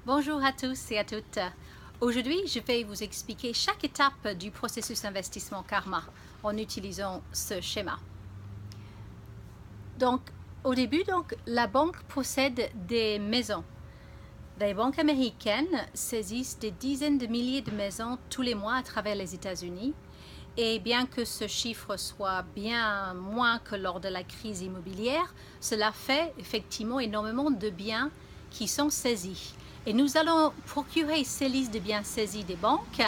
Bonjour à tous et à toutes. Aujourd'hui, je vais vous expliquer chaque étape du processus investissement Karma en utilisant ce schéma. Donc, au début, la banque possède des maisons. Les banques américaines saisissent des dizaines de milliers de maisons tous les mois à travers les États-Unis. Et bien que ce chiffre soit bien moins que lors de la crise immobilière, cela fait effectivement énormément de biens qui sont saisis. Et nous allons procurer ces listes de biens saisis des banques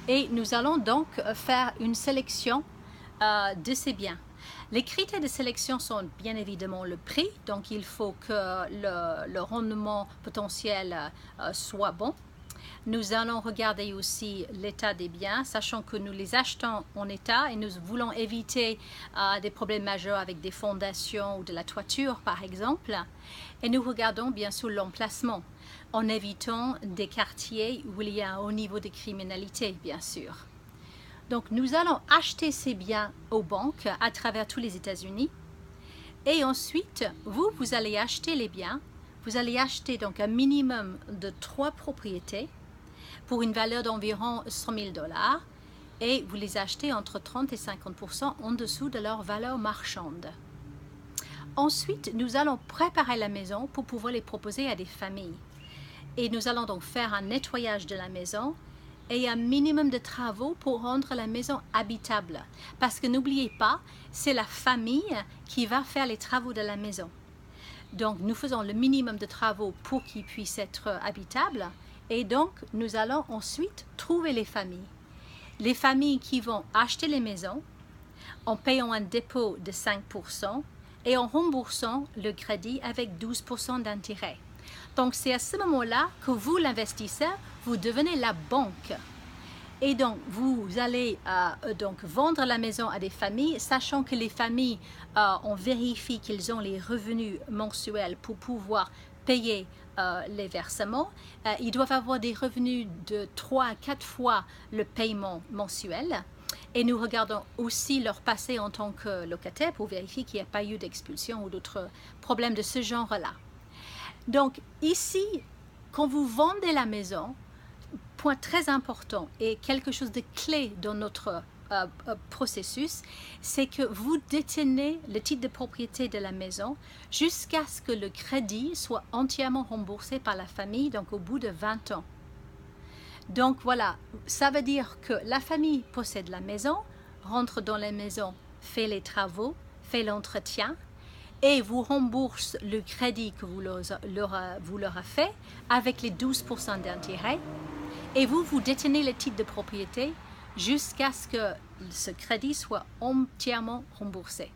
et nous allons donc faire une sélection de ces biens. Les critères de sélection sont bien évidemment le prix, donc il faut que le rendement potentiel soit bon. Nous allons regarder aussi l'état des biens, sachant que nous les achetons en état et nous voulons éviter des problèmes majeurs avec des fondations ou de la toiture par exemple. Et nous regardons bien sûr l'emplacement, en évitant des quartiers où il y a un haut niveau de criminalité bien sûr. Donc nous allons acheter ces biens aux banques à travers tous les États-Unis et ensuite vous allez acheter les biens. Vous allez acheter donc un minimum de 3 propriétés pour une valeur d'environ 100 000 $ et vous les achetez entre 30 et 50% en dessous de leur valeur marchande. Ensuite, nous allons préparer la maison pour pouvoir les proposer à des familles. Et nous allons donc faire un nettoyage de la maison et un minimum de travaux pour rendre la maison habitable. Parce que n'oubliez pas, c'est la famille qui va faire les travaux de la maison. Donc, nous faisons le minimum de travaux pour qu'ils puissent être habitables. Et donc, nous allons ensuite trouver les familles. Les familles qui vont acheter les maisons en payant un dépôt de 5% et en remboursant le crédit avec 12% d'intérêt. Donc, c'est à ce moment-là que vous, l'investisseur, vous devenez la banque. Et donc, vous allez donc vendre la maison à des familles, sachant que les familles, on vérifie qu'ils ont les revenus mensuels pour pouvoir payer les versements. Ils doivent avoir des revenus de 3 à 4 fois le paiement mensuel. Et nous regardons aussi leur passé en tant que locataire pour vérifier qu'il n'y a pas eu d'expulsion ou d'autres problèmes de ce genre-là. Donc ici, quand vous vendez la maison, point très important et quelque chose de clé dans notre processus, c'est que vous détenez le titre de propriété de la maison jusqu'à ce que le crédit soit entièrement remboursé par la famille, donc au bout de 20 ans. Donc voilà, ça veut dire que la famille possède la maison, rentre dans la maison, fait les travaux, fait l'entretien et vous rembourse le crédit que vous leur avez fait avec les 12% d'intérêt. Et vous détenez le titre de propriété jusqu'à ce que ce crédit soit entièrement remboursé.